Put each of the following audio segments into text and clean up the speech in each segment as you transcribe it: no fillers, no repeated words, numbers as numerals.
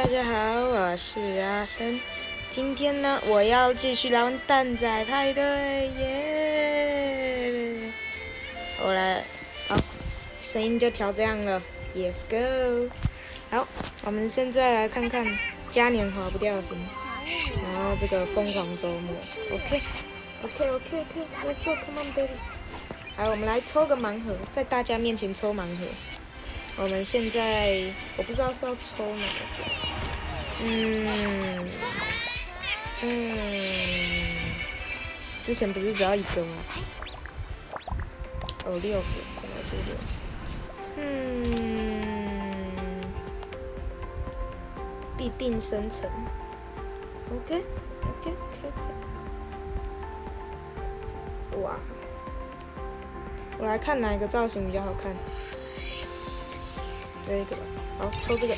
大家好，我是阿生。今天呢，我要继续来玩蛋仔派对耶！我来，好，声音就调这样了。Yes go。好，我们现在来看看嘉年华不掉星，然后这个疯狂周末。OK，Let's go，Come on baby。好，我们来抽个盲盒，在大家面前抽盲盒。我们现在我不知道是要抽哪个，之前不是只要一个吗？哦，6个，本来就6。必定生成。OK。哇，我来看哪一个造型比较好看。这个吧，好，抽这个，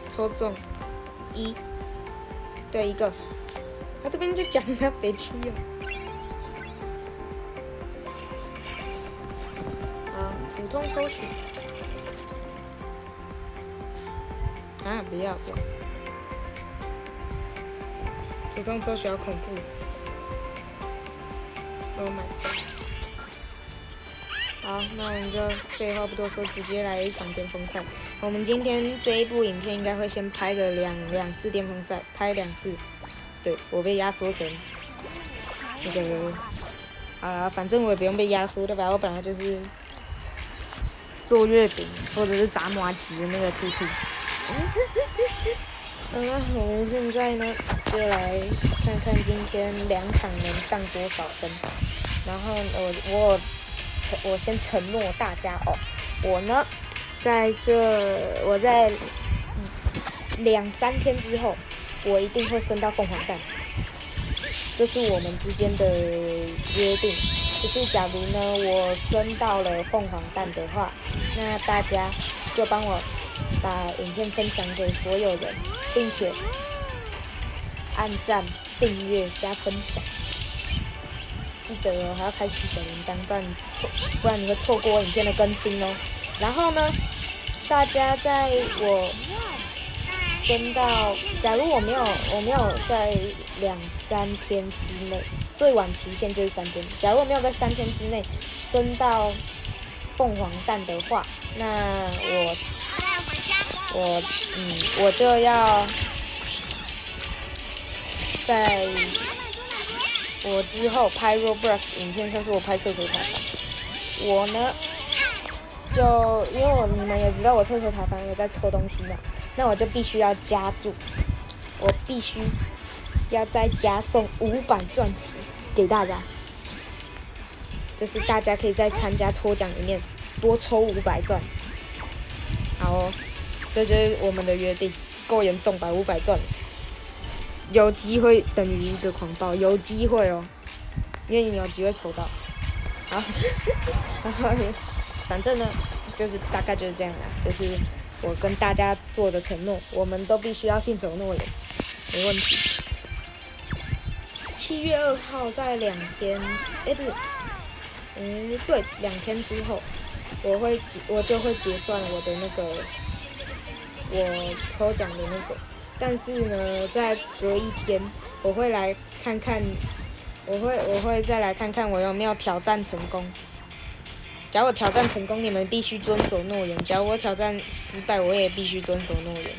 抽中1，对，1个。他这边就讲他北七哦。好，普通抽取。啊，不要！普通抽取好恐怖。Oh my god！ 好，那我们就废话不多说，直接来一场巅峰赛。我们今天这一部影片应该会先拍个两次巅峰赛，拍2次。对，我被压缩成那个，好啦，反正我也不用被压缩对吧？我本来就是做月饼或者是炸麻糬的那个兔兔。好了，我们现在呢就来看看今天2场能上多少分。然后我先承诺大家哦，我在2-3天之后，我一定会升到凤凰蛋，这是我们之间的约定。就是假如呢我升到了凤凰蛋的话，那大家就帮我把影片分享给所有人，并且按赞、订阅、加分享。记得哦，还要开启小铃铛，不然你会错过我影片的更新哦。然后呢，大家在我升到，假如我没有在2-3天之内，最晚期限就是3天。假如我没有在3天之内升到凤凰蛋的话，那我就要在我之后拍 Roblox 影片，像是我拍厕所塔防，我呢就因为你们也知道我厕所塔防有在抽东西嘛，那我就必须要加注，我必须要再加送500钻石给大家，就是大家可以在参加抽奖里面多抽500钻。好哦，这就是我们的约定，够严重吧？500钻。有机会等于一个狂暴，有机会哦，因为你有机会抽到。好，然后反正呢，就是大概就是这样啦，就是我跟大家做的承诺，我们都必须要信守诺言，没问题。7月2号在2天，不是，对，2天之后，我就会结算我的那个我抽奖的那个。但是呢，在隔1天，我会来看看，我会再来看看我有没有挑战成功。假如我挑战成功，你们必须遵守诺言；假如我挑战失败，我也必须遵守诺言。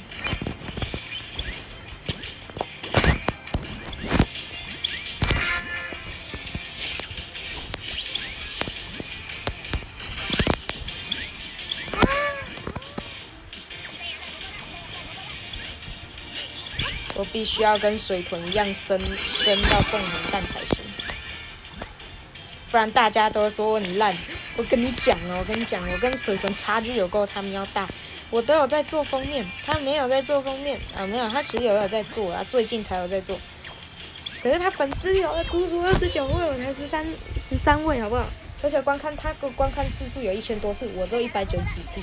我必须要跟水豚一样升到凤凰蛋才行，不然大家都说我很烂。我跟你讲，我跟水豚差距有够他们要大。我都有在做封面，他没有在做封面啊，没有，他其实有在做啊，最近才有在做。可是他粉丝有足足29位，我才13位，好不好？而且观看次数有1000多次，我只有190几次。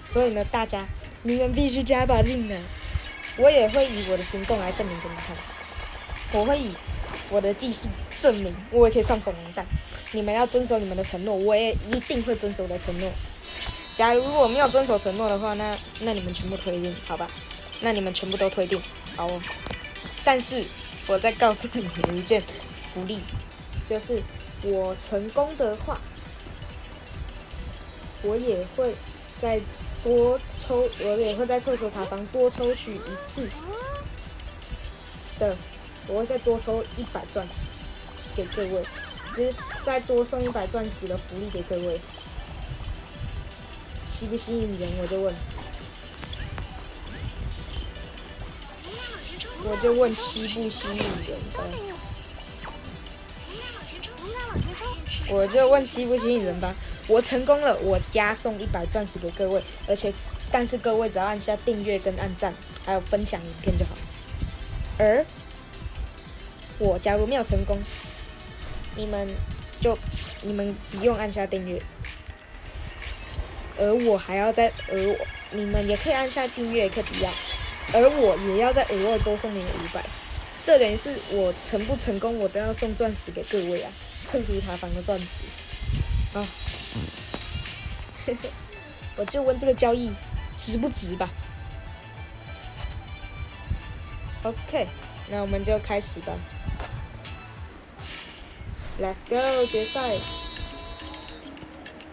所以呢，大家你们必须加把劲的。我也会以我的行动来证明给你看，我会以我的技术证明我也可以上凤凰蛋。你们要遵守你们的承诺，我也一定会遵守我的承诺。假如我没有遵守承诺的话，那你们全部推进，好吧？那你们全部都退订，好哦。但是我再告诉你们一件福利，就是我成功的话，我也会在厕所塔防多抽取一次的，我会再多抽100钻石给各位，就是再多送100钻石的福利给各位，吸不吸引人我就问。我就问吸不吸引人吧，我就问吸不吸引人吧。我成功了，我加送100钻石给各位，但是各位只要按下订阅跟按赞，还有分享影片就好。而我假如没有成功，你们不用按下订阅，而我还要你们也可以按下订阅，也可以不要。而我也要再额外多送你们500，这等于是我成不成功，我都要送钻石给各位啊！厕所塔防的钻石啊，我就问这个交易值不值吧 ？OK， 那我们就开始吧。Let's go 决赛！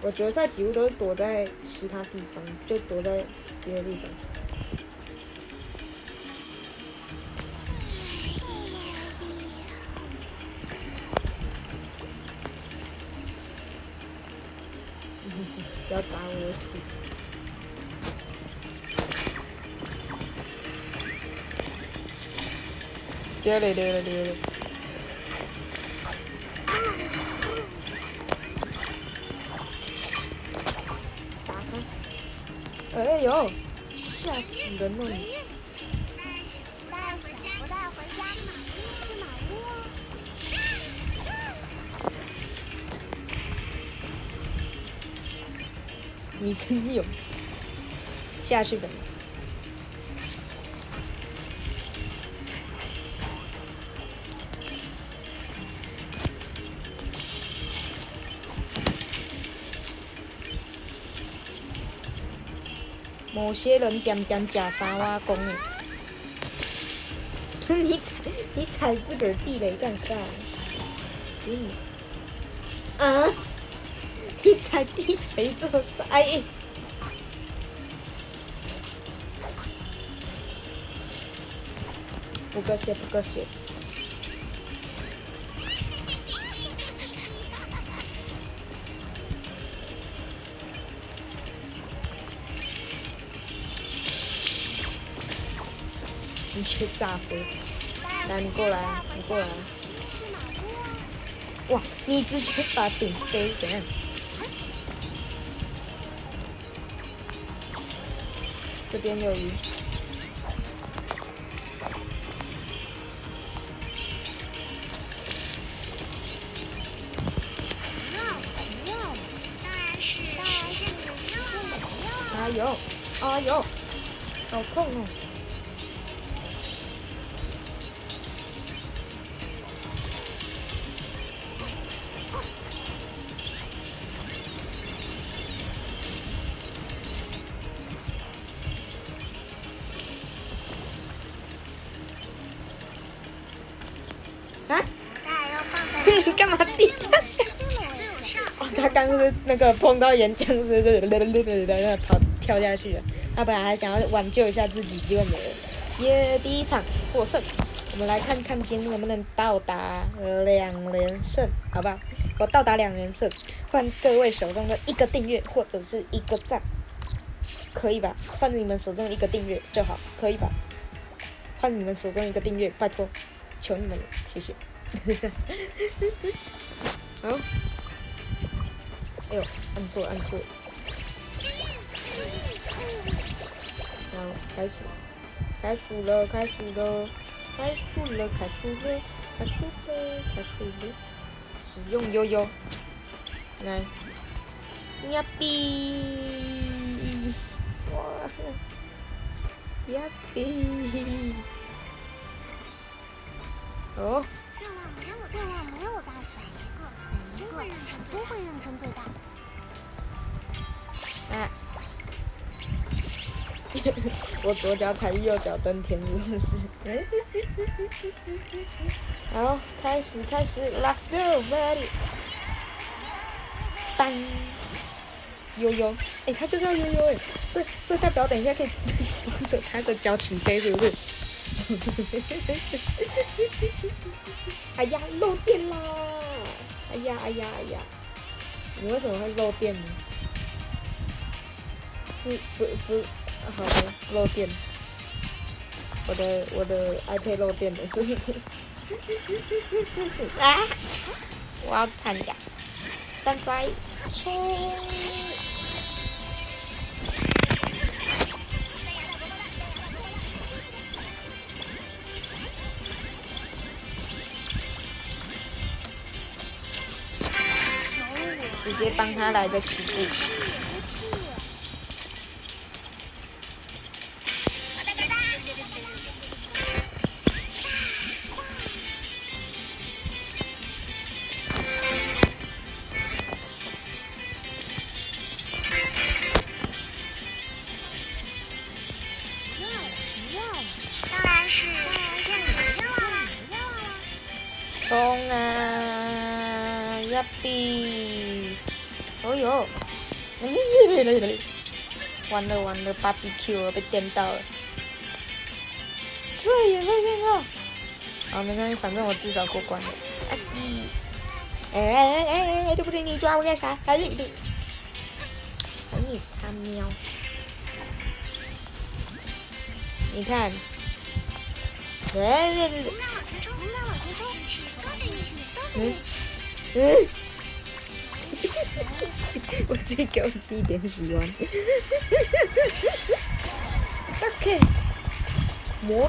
我决赛几乎都是躲在其他地方，就躲在别的地方。不要打我的土！丢了！打他！哎呦，吓死人了！你真勇！下去吧。某些人点假沙挖工诶，你踩自个儿地雷干啥？啊！你踩地雷做啥？哎！不够血！直接炸飞！来，你过来！哇，你直接把顶飞怎样？这边有鱼。哎呦，好痛哦！啊？你干嘛自己跳下去？哦，他刚是那个碰到岩浆是跳下去了。他本来还想要挽救一下自己，结果没了。耶，第一场获胜。我们来看看今天能不能到达2连胜，好不好？我到达2连胜，换各位手中的1个订阅或者是1个赞，可以吧？换你们手中的1个订阅就好，可以吧？换你们手中1个订阅，拜托，求你们了，谢谢。好，哎呦，按错。好，开始了！使用悠悠，来，呀比，哇，呀比，哦。愿望没有大小，每一个人都会认真对待。我左脚踩右脚登天，是不是？好，开始，Let's go，ready。当，悠悠，他就叫悠悠所以代表等一下可以抓着他的脚起飞，是不是？哎呀，漏电啦！哎呀！你为什么会漏电呢？是不，好的，漏电。我的 iPad 漏电了，是不是？啊！我要惨呀！蛋仔冲！直接帮他来个起步。当然是见你要啦。冲啊！呀比！哦呦！完了 ，BBQ 了，被电到了。这也被电到。好，没关系，反正我至少过关了。啊比！对不对？你抓我干啥？哎你他喵！你看。我自己给我自己点喜欢。OK， 魔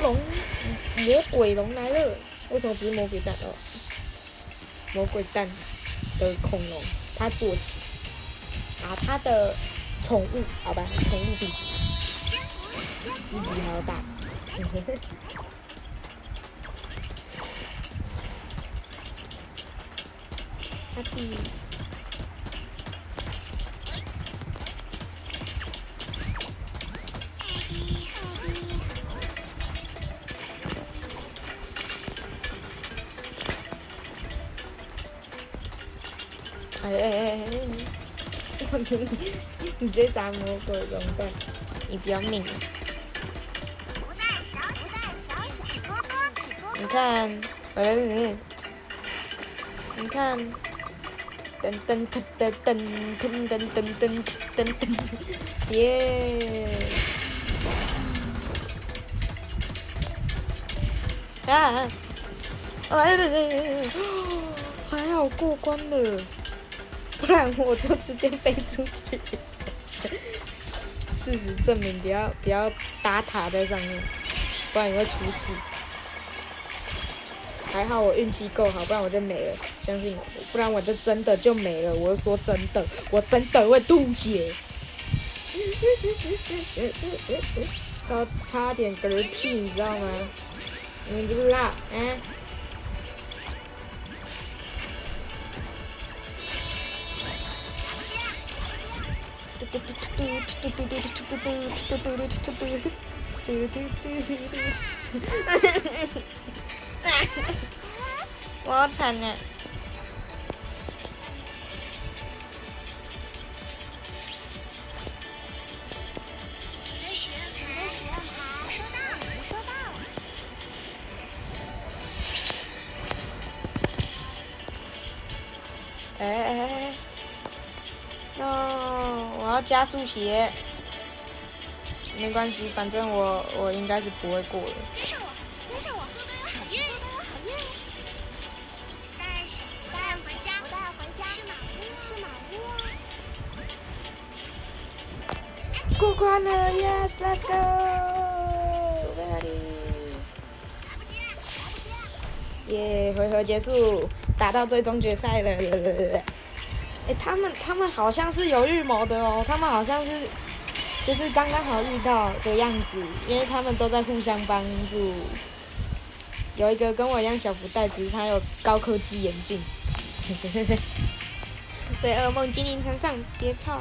鬼龙来了，为什么不是魔鬼蛋哦？魔鬼蛋的恐龙，它坐骑，它的宠物，好吧，宠物比自己还要大。哈比。你直接砸魔鬼龙蛋，你不要命！你看，你看，噔，耶！啊！还好过关了。不然我就直接飞出去。事实证明，不要搭塔在上面，不然你会出事。还好我运气够好，不然我就没了，相信我，不然我就真的就没了。我是说真的，我真的会吐血。差点嗝屁，你知道吗？你们知不知道？我好惨啊！我要加速鞋。没关系，反正我应该是不会过的。跟上我，跟上我，好运，好运！带回家，吃马屋啊！过关了 ，Yes，Let's go，Ready。耶，回合结束，打到最终决赛了。他们好像是有预谋的哦，他们好像是。就是刚刚好遇到的样子，因为他们都在互相帮助。有一个跟我一样小福袋，只是他有高科技眼镜。对，噩梦精灵呈上，别怕，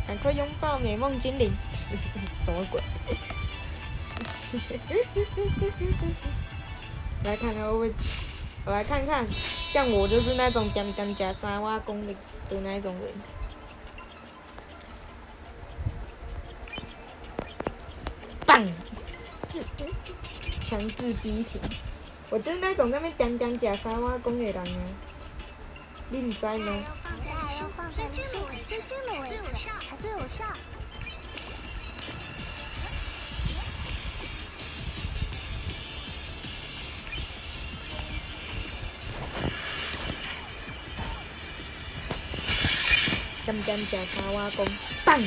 赶快拥抱美梦精灵。什么鬼？来看看会不会，我来看看，像我就是那种点点加3瓦功力的那一种人。棒！强制逼停。我就是那种在那边点点加3瓦功的人啊，你唔知吗？要放在离心最近的位置，才最有效，才最有效。点点加3瓦功，棒！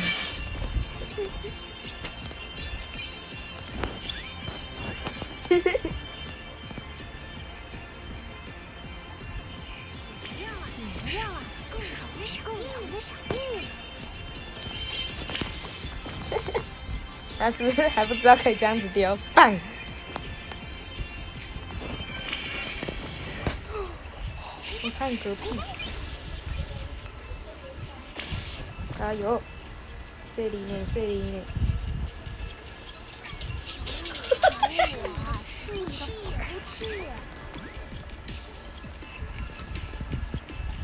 他是不是还不知道可以这样子丢？棒！我差点嗝屁！加油！碎里面，碎里面。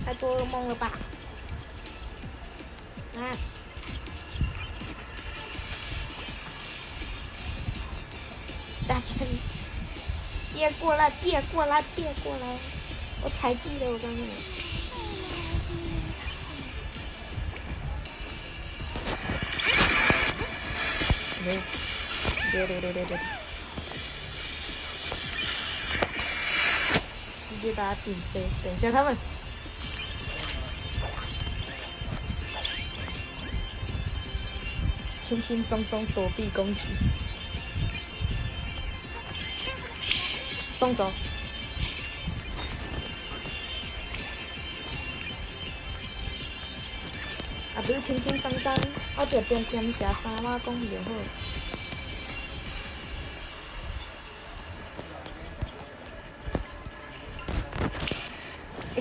太多噩梦了吧？啊！大千，别过来，别过来，别过来！我踩地了，我告诉你。对，直接把他顶飞。等一下他们，轻轻松松躲避攻击，送走。啊，不是轻轻松松，我就点点加3瓦功就好。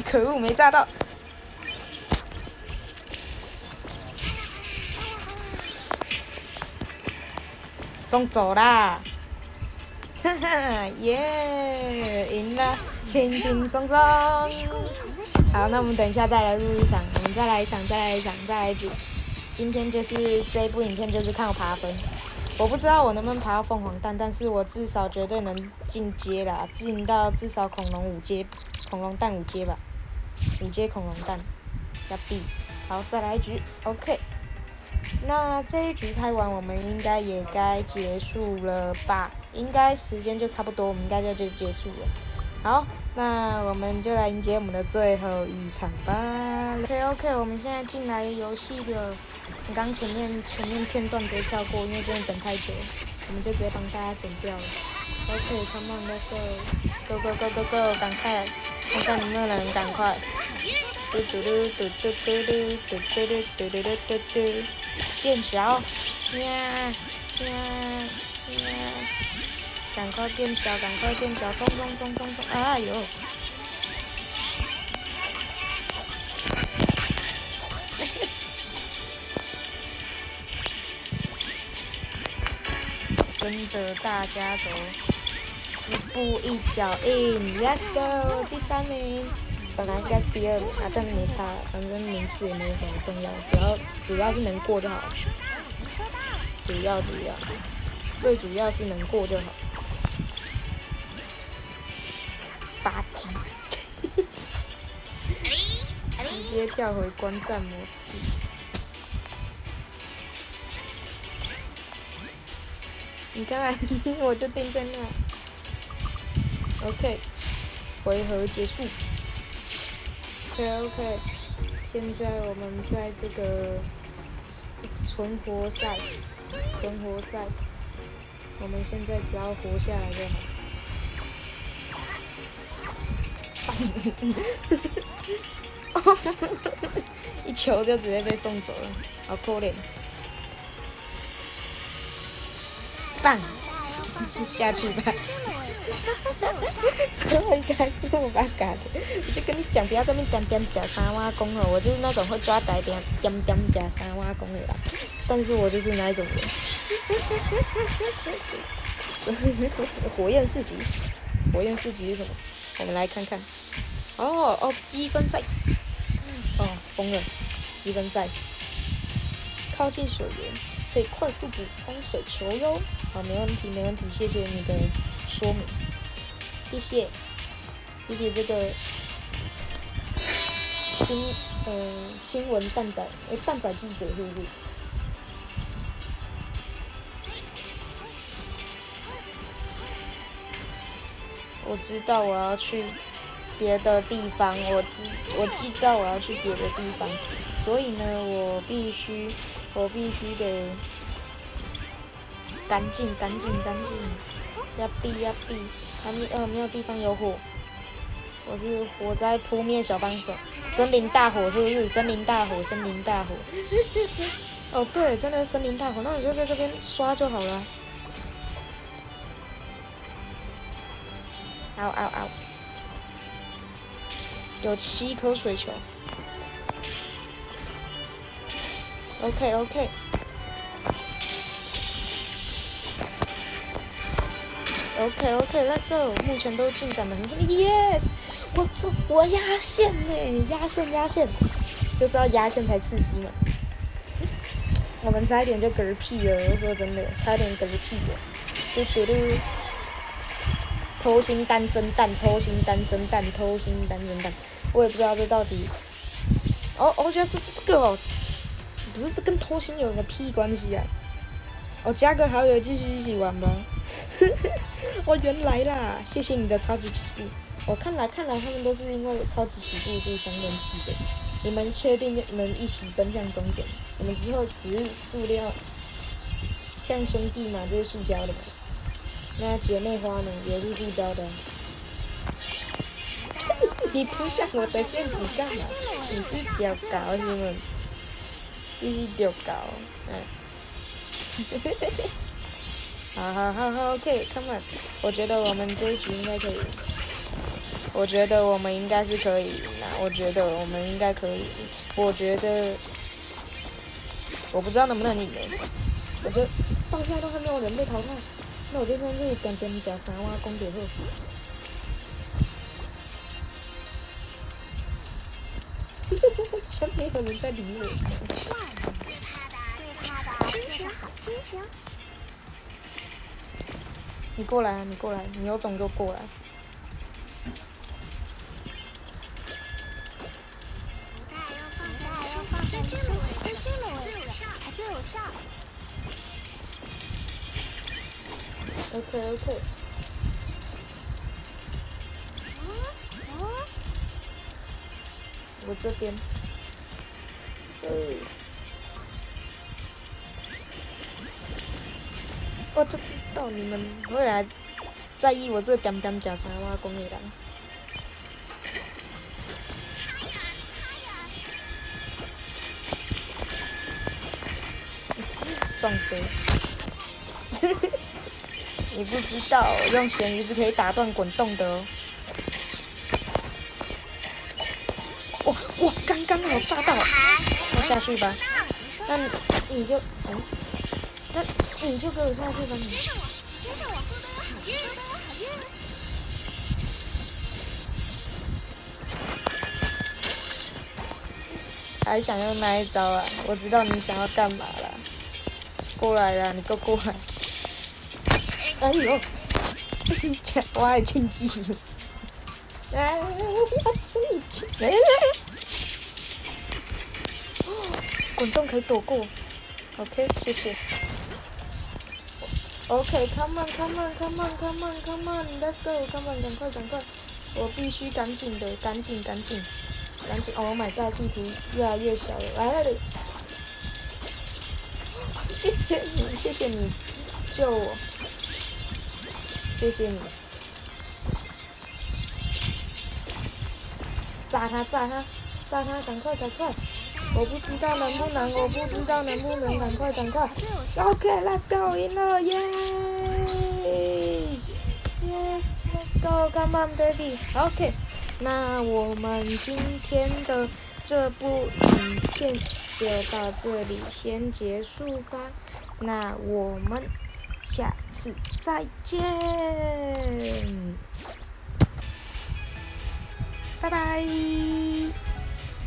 可恶，没炸到！送走啦！哈哈，耶，赢了，轻轻松松。好，那我们等一下再来录一场，我们再来一场，再来一场，再来一局。今天就是这一部影片，就是看我爬分。我不知道我能不能爬到凤凰蛋，但是我至少绝对能进阶啦，进到至少恐龙蛋5阶吧，5阶恐龙蛋，要必。好，再来一局 ，OK。那这一局拍完，我们应该也该结束了吧？应该时间就差不多，我们应该就结束了。好，那我们就来迎接我们的最后一场吧。OK， 我们现在进来游戏了。刚前面片段直接跳过，因为真的等太久了，我们就直接帮大家剪掉了。OK，come on，let's go，go，赶快，看看能不能赶快。嘟嘟嘟嘟嘟嘟嘟嘟嘟嘟嘟嘟嘟，变小，赶快变小，赶快变小，冲！哎呦！跟着大家走，一步一脚印 ，Let's go！ 第3名，本来应该第2名啊，但没差，反正名次也没有什么重要，主要是能过就好。最主要是能过就好。8级，直接跳回观战模式。你看，我就定在那。OK， 回合结束。OK， 现在我们在这个存活赛，我们现在只要活下来就好。一球就直接被送走了，好可怜。棒！下去吧。最后一个还是我爸嘎的，我就跟你讲，不要在那边点假三挖工了，我就是那种会抓呆点假三挖工的啦。但是我就是那一种人。火焰四级，火焰四级是什么？我们来看看。积分赛。疯了，积分赛。靠近水源可以快速补充水球哟。好，没问题，没问题，谢谢你的说明，谢谢这个新闻蛋仔记者是不是？我知道我要去别的地方，我知道我要去别的地方，所以呢，我必须得赶紧，要避，还没有地方有火，我是火灾扑灭小帮手，森林大火是不是？森林大火。哦对，真的是森林大火，那你就在这边刷就好了。嗷！有7颗水球。OK。OK，Let's go。目前都进展的很顺利 ，Yes！我压线呢，压线，就是要压线才刺激嘛。我们差一点就嗝屁了，我说真的，差一点嗝屁了。偷心单身蛋，我也不知道这到底。我觉得这个不是这跟偷心有个屁关系啊！加个好友继续一起玩吧。原来啦，谢谢你的超级起步。看来他们都是因为超级起步互相认识的。你们确定能一起奔向终点？你们之后只是塑料，像兄弟嘛，就是塑胶的嘛。那姐妹花呢，也是塑胶的。你扑向我的陷阱干嘛？你是屌搞是吗？你是屌搞，好 ，OK，come on。我觉得我们这一局应该可以。我觉得我们应该是可以赢啦。我觉得我们应该可以。我觉得，我不知道能不能赢诶。我觉得到现在都还没有人被淘汰，那我就在这里点假三挖攻点后。全没有人在理我。对他的心情好心情。你过来，你有种就过来。最近的位置还最有效。OK。我这边。我就知道你们会来在意我这点假三挖工的人。撞飞！你不知道，用咸鱼是可以打断滚动的哦。哇，刚好炸到！那下去吧。那你就给我下去吧你。跟着我，说的我好运。还想用那一招啊？我知道你想要干嘛啦。过来啦，你给我过来！哎呦，我还禁忌了。我不要吃你吃。滚动可以躲过。OK， 谢谢。OK，come on，let's go，come on，赶快！我必须赶紧的，赶紧 ！Oh my god， 地图越来越小了，来了！谢谢你救我，谢谢你。炸他！赶快！我不知道能不能，赶快 ！OK，let's go， 赢了，耶！ go, come on, baby. OK， 那我们今天的这部影片就到这里先结束吧。那我们下次再见，拜拜。